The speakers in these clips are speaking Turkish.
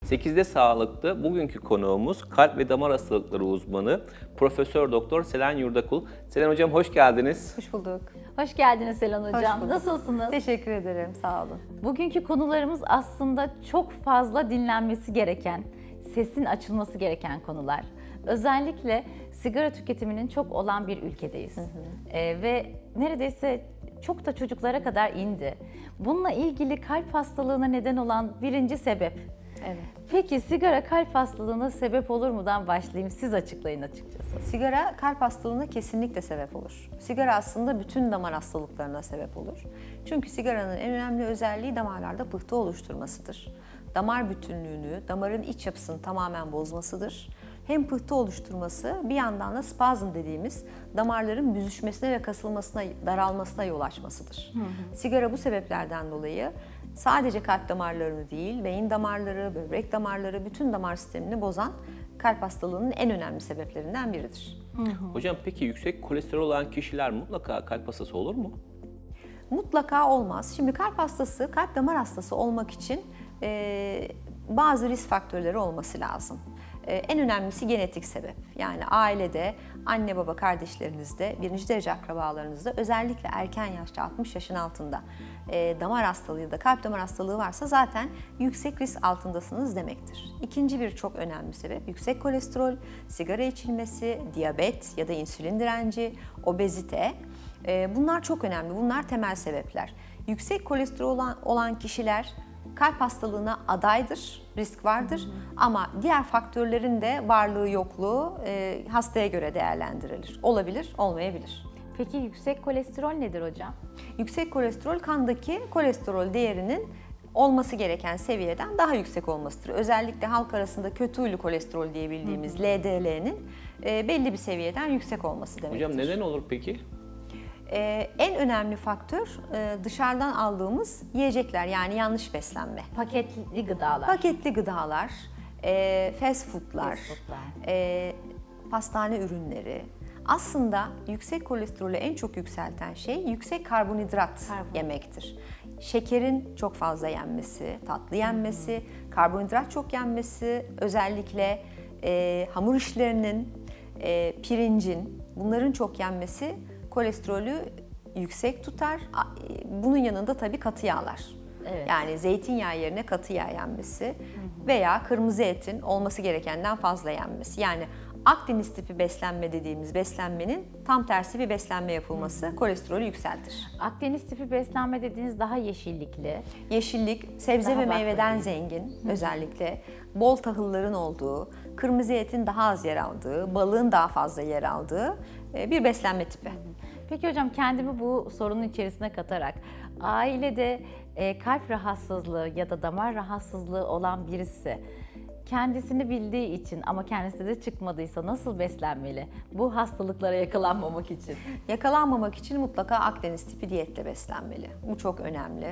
8'de Sağlık'ta bugünkü konuğumuz kalp ve damar hastalıkları uzmanı Profesör Doktor Selen Yurdakul. Selen Hocam hoş geldiniz. Hoş bulduk. Hoş geldiniz Selen Hocam. bulduk. Nasılsınız? Teşekkür ederim, sağ olun. Bugünkü konularımız aslında çok fazla dinlenmesi gereken, sesin açılması gereken konular. Özellikle sigara tüketiminin çok olan bir ülkedeyiz. Ve neredeyse çok da çocuklara kadar indi. Bununla ilgili kalp hastalığına neden olan birinci sebep. Evet. Peki sigara kalp hastalığına sebep olur mudan başlayayım? Siz açıklayın açıkçası. Sigara kalp hastalığına kesinlikle sebep olur. Sigara aslında bütün damar hastalıklarına sebep olur. Çünkü sigaranın en önemli özelliği damarlarda pıhtı oluşturmasıdır. Damar bütünlüğünü, damarın iç yapısını tamamen bozmasıdır. Hem pıhtı oluşturması, bir yandan da spazm dediğimiz damarların büzüşmesine ve kasılmasına, daralmasına yol açmasıdır. Sigara bu sebeplerden dolayı sadece kalp damarlarını değil, beyin damarları, böbrek damarları, bütün damar sistemini bozan kalp hastalığının en önemli sebeplerinden biridir. Hocam peki yüksek kolesterol olan kişiler mutlaka kalp hastası olur mu? Mutlaka olmaz. Şimdi kalp hastası, kalp damar hastası olmak için bazı risk faktörleri olması lazım. En önemlisi genetik sebep. Yani ailede, anne baba kardeşlerinizde, birinci derece akrabalarınızda özellikle erken yaşta 60 yaşın altında damar hastalığı ya da kalp damar hastalığı varsa zaten yüksek risk altındasınız demektir. İkinci bir çok önemli sebep yüksek kolesterol, sigara içilmesi, diyabet ya da insülin direnci, obezite. Bunlar çok önemli. Bunlar temel sebepler. Yüksek kolesterol olan kişiler kalp hastalığına adaydır, risk vardır ama diğer faktörlerin de varlığı yokluğu hastaya göre değerlendirilir. Olabilir, olmayabilir. Peki yüksek kolesterol nedir hocam? Yüksek kolesterol kandaki kolesterol değerinin olması gereken seviyeden daha yüksek olmasıdır. Özellikle halk arasında kötü huylu kolesterol diye bildiğimiz LDL'nin belli bir seviyeden yüksek olması demektir. Hocam neden olur peki? En önemli faktör dışarıdan aldığımız yiyecekler, yani yanlış beslenme. Paketli gıdalar. Paketli gıdalar, fast foodlar, pastane ürünleri. Aslında yüksek kolesterolü en çok yükselten şey yüksek karbonhidrat yemektir. Şekerin çok fazla yenmesi, tatlı yenmesi, karbonhidrat çok yenmesi, özellikle hamur işlerinin, pirincin, bunların çok yenmesi kolesterolü yüksek tutar. Bunun yanında tabii katı yağlar. Evet. Yani zeytinyağı yerine katı yağ yenmesi veya kırmızı etin olması gerekenden fazla yenmesi. Yani Akdeniz tipi beslenme dediğimiz beslenmenin tam tersi bir beslenme yapılması kolesterolü yükseltir. Akdeniz tipi beslenme dediğiniz daha yeşillikli. Yeşillik, sebze Daha ve meyveden baklagil. zengin özellikle, bol tahılların olduğu, kırmızı etin daha az yer aldığı, balığın daha fazla yer aldığı bir beslenme tipi. Peki hocam kendimi bu sorunun içerisine katarak ailede kalp rahatsızlığı ya da damar rahatsızlığı olan birisi kendisini bildiği için ama kendisi de çıkmadıysa nasıl beslenmeli bu hastalıklara yakalanmamak için? Yakalanmamak için mutlaka Akdeniz tipi diyetle beslenmeli. Bu çok önemli.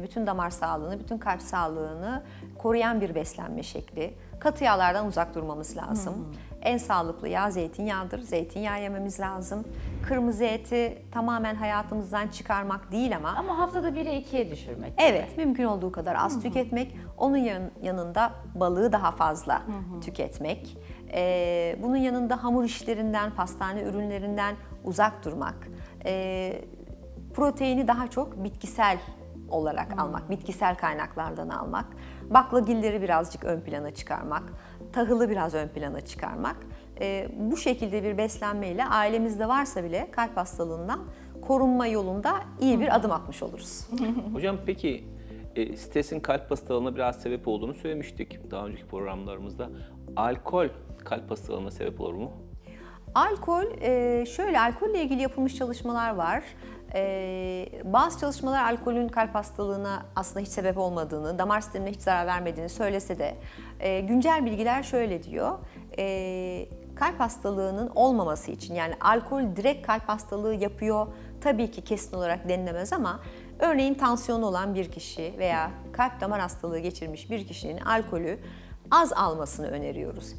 Bütün damar sağlığını, bütün kalp sağlığını koruyan bir beslenme şekli. Katı yağlardan uzak durmamız lazım. En sağlıklı yağ zeytinyağıdır. Zeytinyağı yememiz lazım. Kırmızı eti tamamen hayatımızdan çıkarmak değil ama... Ama haftada 1'e 2'ye düşürmek. Evet, mümkün olduğu kadar az tüketmek. Onun yanında balığı daha fazla tüketmek. Bunun yanında hamur işlerinden, pastane ürünlerinden uzak durmak. Proteini daha çok bitkisel olarak almak, bitkisel kaynaklardan almak. Baklagilleri birazcık ön plana çıkarmak. Tahılı biraz ön plana çıkarmak. Bu şekilde bir beslenmeyle ailemizde varsa bile kalp hastalığından korunma yolunda iyi bir adım atmış oluruz. Hocam peki stresin kalp hastalığına biraz sebep olduğunu söylemiştik daha önceki programlarımızda. Alkol kalp hastalığına sebep olur mu? Alkol, şöyle alkolle ilgili yapılmış çalışmalar var. Bazı çalışmalar alkolün kalp hastalığına aslında hiç sebep olmadığını, damar sistemine hiç zarar vermediğini söylese de güncel bilgiler şöyle diyor. Kalp hastalığının olmaması için, yani alkol direkt kalp hastalığı yapıyor tabii ki kesin olarak denilemez ama örneğin tansiyonu olan bir kişi veya kalp damar hastalığı geçirmiş bir kişinin alkolü az almasını öneriyoruz.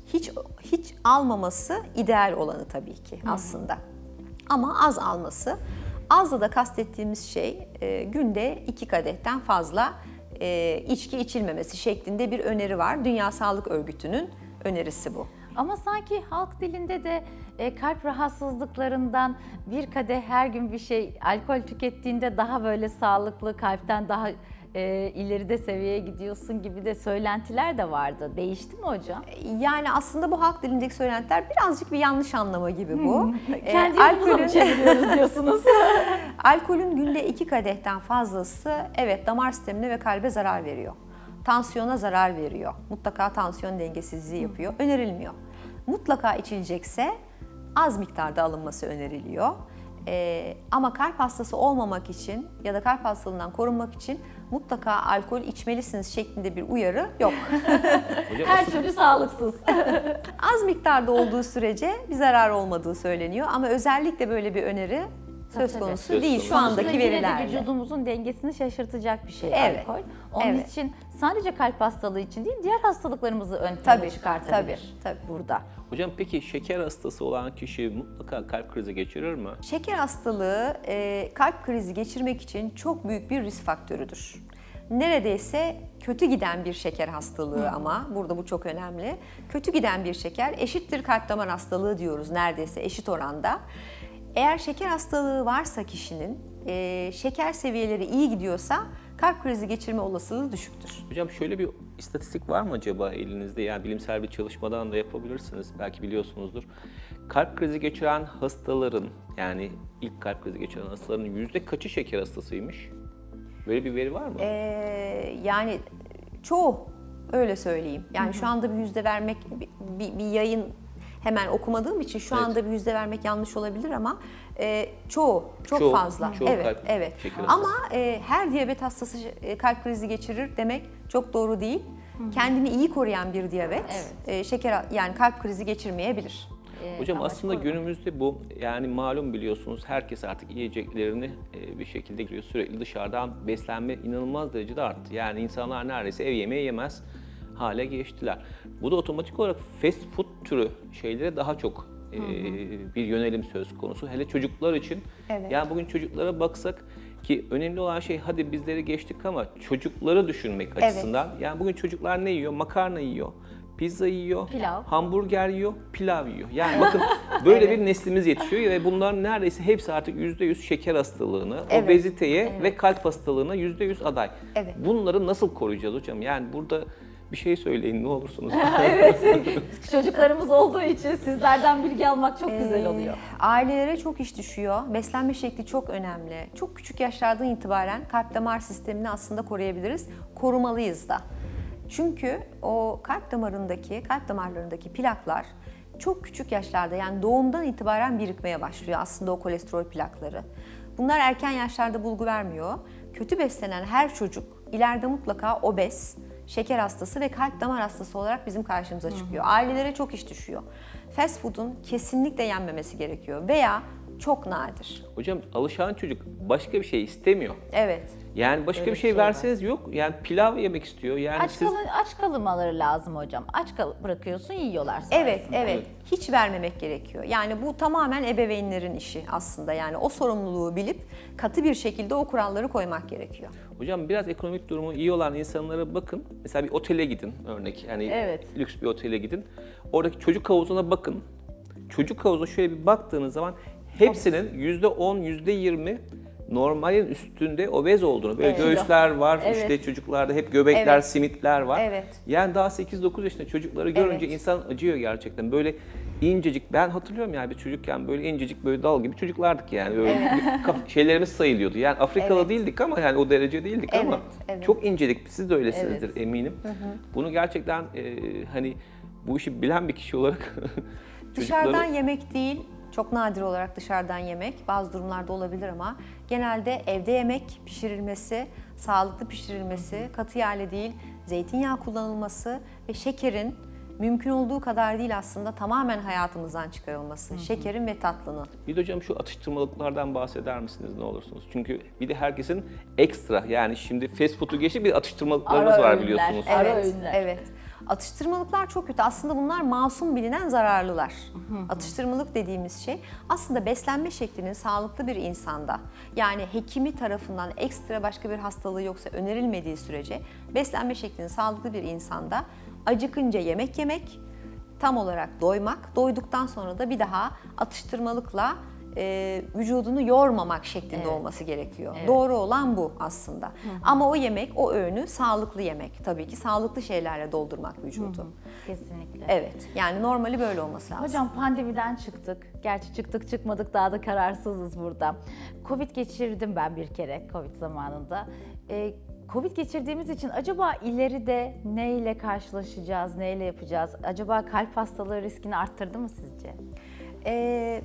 Hiç almaması ideal olanı tabii ki aslında. Ama az alması. Azla da kastettiğimiz şey günde 2 kadetten fazla içki içilmemesi şeklinde bir öneri var. Dünya Sağlık Örgütü'nün önerisi bu. Ama sanki halk dilinde de kalp rahatsızlıklarından bir kadeh her gün bir şey alkol tükettiğinde daha böyle sağlıklı, kalpten daha ileride seviyeye gidiyorsun gibi de söylentiler de vardı. Değişti mi hocam? Yani aslında bu halk dilindeki söylentiler birazcık bir yanlış anlama gibi bu. Kendi yolumuza mı çeviriyoruz diyorsunuz? Alkolün günde 2 kadehten fazlası evet damar sistemine ve kalbe zarar veriyor. Tansiyona zarar veriyor. Mutlaka tansiyon dengesizliği yapıyor. Önerilmiyor. Mutlaka içilecekse az miktarda alınması öneriliyor. Ama kalp hastası olmamak için ya da kalp hastalığından korunmak için mutlaka alkol içmelisiniz şeklinde bir uyarı yok. Hocam, Her türlü sağlıksız. Az miktarda olduğu sürece bir zarar olmadığı söyleniyor ama özellikle böyle bir öneri söz Tabii. konusu Söz değil konusu. şu andaki Aslında yine de verilerle. vücudumuzun dengesini şaşırtacak bir şey Evet, alkol. Onun evet. için sadece kalp hastalığı için değil, diğer hastalıklarımızı ön plana Tabii, çıkartabilir tabii. burada. Hocam peki şeker hastası olan kişi mutlaka kalp krizi geçirir mi? Şeker hastalığı kalp krizi geçirmek için çok büyük bir risk faktörüdür. Neredeyse kötü giden bir şeker hastalığı ama burada bu çok önemli. Kötü giden bir şeker eşittir kalp damar hastalığı diyoruz neredeyse eşit oranda. Eğer şeker hastalığı varsa kişinin şeker seviyeleri iyi gidiyorsa kalp krizi geçirme olasılığı düşüktür. Hocam şöyle bir istatistik var mı acaba elinizde? Yani bilimsel bir çalışmadan da yapabilirsiniz. Belki biliyorsunuzdur. Kalp krizi geçiren hastaların yani ilk kalp krizi geçiren hastaların yüzde kaçı şeker hastasıymış? Böyle bir veri var mı? Yani çoğu öyle söyleyeyim. Yani şu anda bir yüzde vermek bir yayın hemen okumadığım için şu anda bir yüzde vermek yanlış olabilir ama çok Çoğu fazla. kalp Evet. şeker hastası. Ama her diyabet hastası kalp krizi geçirir demek çok doğru değil. Kendini iyi koruyan bir diyabet şeker yani kalp krizi geçirmeyebilir. Hocam Amaç aslında korumak. günümüzde bu yani malum biliyorsunuz herkes artık yiyeceklerini bir şekilde giriyor. Sürekli dışarıdan beslenme inanılmaz derecede arttı. Yani insanlar neredeyse ev yemeği yemez hale geçtiler. Bu da otomatik olarak fast food türü şeylere daha çok bir yönelim söz konusu. Hele çocuklar için. Evet. Yani bugün çocuklara baksak ki önemli olan şey hadi bizleri geçtik ama çocukları düşünmek açısından. Yani bugün çocuklar ne yiyor? Makarna yiyor. Pizza yiyor, Pilav. hamburger yiyor, pilav yiyor. Yani bakın böyle bir neslimiz yetişiyor ve bunların neredeyse hepsi artık %100 şeker hastalığına, obeziteye ve kalp hastalığına %100 aday. Evet. Bunları nasıl koruyacağız hocam? Yani burada bir şey söyleyin ne olursunuz. Çocuklarımız olduğu için sizlerden bilgi almak çok güzel oluyor. Ailelere çok iş düşüyor. Beslenme şekli çok önemli. Çok küçük yaşlardan itibaren kalp damar sistemini aslında koruyabiliriz. Korumalıyız da. Çünkü o kalp damarlarındaki plaklar çok küçük yaşlarda yani doğumdan itibaren birikmeye başlıyor aslında o kolesterol plakları. Bunlar erken yaşlarda bulgu vermiyor. Kötü beslenen her çocuk ileride mutlaka obez, şeker hastası ve kalp damar hastası olarak bizim karşımıza çıkıyor. Ailelere çok iş düşüyor. Fast food'un kesinlikle yenmemesi gerekiyor veya çok nadir. Hocam alışan çocuk başka bir şey istemiyor. Evet. Yani başka Öyle bir bir şey şey var. verseniz yok. Yani pilav yemek istiyor. Yani Aç kalmaları lazım hocam. Bırakıyorsun yiyorlar Evet, sonrasında. evet. Hiç vermemek gerekiyor. Yani bu tamamen ebeveynlerin işi aslında. Yani o sorumluluğu bilip katı bir şekilde o kuralları koymak gerekiyor. Hocam biraz ekonomik durumu iyi olan insanlara bakın. Mesela bir otele gidin örnek. Yani Evet. lüks bir otele gidin. Oradaki çocuk havuzuna bakın. Çocuk havuzuna şöyle bir baktığınız zaman hepsinin %10, %20 normalin üstünde obez olduğunu. Böyle göğüsler var, Evet. işte çocuklarda hep göbekler, Evet. simitler var. Evet. Yani daha 8-9 yaşında çocukları görünce Evet. insan acıyor gerçekten. Böyle incecik, ben hatırlıyorum yani bir çocukken böyle incecik böyle dal gibi çocuklardık yani. Böyle şeylerimiz sayılıyordu. Yani Afrikalı Evet. değildik ama yani o derece değildik Evet, ama evet. çok incedik. Siz de öylesinizdir eminim. Bunu gerçekten hani bu işi bilen bir kişi olarak Dışarıdan çocukları... yemek değil, çok nadir olarak dışarıdan yemek, bazı durumlarda olabilir ama genelde evde yemek pişirilmesi, sağlıklı pişirilmesi, katı yağlı değil, zeytinyağı kullanılması ve şekerin mümkün olduğu kadar değil aslında tamamen hayatımızdan çıkarılması, şekerin ve tatlının. Bir de hocam şu atıştırmalıklardan bahseder misiniz ne olursunuz? Çünkü bir de herkesin ekstra yani şimdi fast food'u geçip bir atıştırmalıklarımız Ara var öğünler. biliyorsunuz. Ara Evet, öğünler. evet. Atıştırmalıklar çok kötü. Aslında bunlar masum bilinen zararlılar. Atıştırmalık dediğimiz şey aslında beslenme şeklinin sağlıklı bir insanda, yani hekimi tarafından ekstra başka bir hastalığı yoksa önerilmediği sürece beslenme şeklinin sağlıklı bir insanda acıkınca yemek yemek, tam olarak doymak, doyduktan sonra da bir daha atıştırmalıkla vücudunu yormamak şeklinde olması gerekiyor. Evet. Doğru olan bu aslında. Ama o yemek, o öğünü sağlıklı yemek. Tabii ki sağlıklı şeylerle doldurmak vücudu. Kesinlikle. Evet, yani normali böyle olması lazım. Hocam pandemiden çıktık. Gerçi çıktık çıkmadık daha da kararsızız burada. Covid geçirdim ben bir kere Covid zamanında. Covid geçirdiğimiz için acaba ileride neyle karşılaşacağız, neyle yapacağız? Acaba kalp hastalığı riskini arttırdı mı sizce?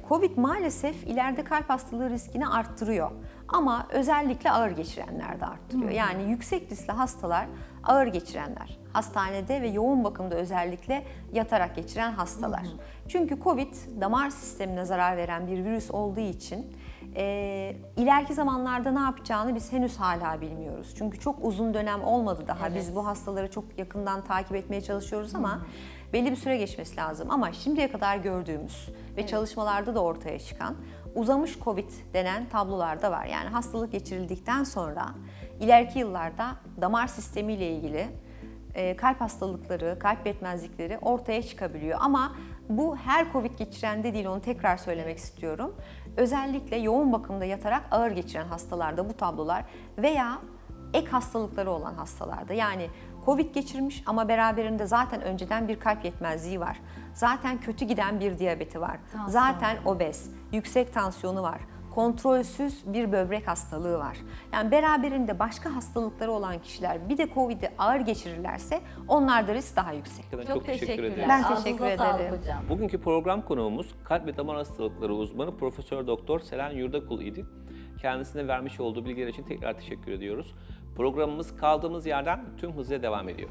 Covid maalesef ileride kalp hastalığı riskini arttırıyor. Ama özellikle ağır geçirenlerde arttırıyor. Yani yüksek riskli hastalar, ağır geçirenler, hastanede ve yoğun bakımda özellikle yatarak geçiren hastalar. Çünkü Covid damar sistemine zarar veren bir virüs olduğu için ileriki zamanlarda ne yapacağını biz henüz hala bilmiyoruz. Çünkü çok uzun dönem olmadı daha. Evet. Biz bu hastaları çok yakından takip etmeye çalışıyoruz ama belli bir süre geçmesi lazım. Ama şimdiye kadar gördüğümüz ve çalışmalarda da ortaya çıkan uzamış Covid denen tablolar da var. Yani hastalık geçirildikten sonra ileriki yıllarda damar sistemiyle ilgili kalp hastalıkları, kalp yetmezlikleri ortaya çıkabiliyor. Ama bu her Covid geçirende değil, onu tekrar söylemek istiyorum. Özellikle yoğun bakımda yatarak ağır geçiren hastalarda bu tablolar veya ek hastalıkları olan hastalarda, yani Covid geçirmiş ama beraberinde zaten önceden bir kalp yetmezliği var. Zaten kötü giden bir diyabeti var. Zaten obez, yüksek tansiyonu var. Kontrolsüz bir böbrek hastalığı var. Yani beraberinde başka hastalıkları olan kişiler bir de Covid'i ağır geçirirlerse onlarda risk daha yüksek. Çok teşekkür ederim. Ben Ağzınıza teşekkür sağlık ederim. hocam. Bugünkü program konuğumuz kalp ve damar hastalıkları uzmanı Profesör Doktor Selen Yurdakul idi. Kendisine vermiş olduğu bilgiler için tekrar teşekkür ediyoruz. Programımız kaldığımız yerden tüm hızla devam ediyor.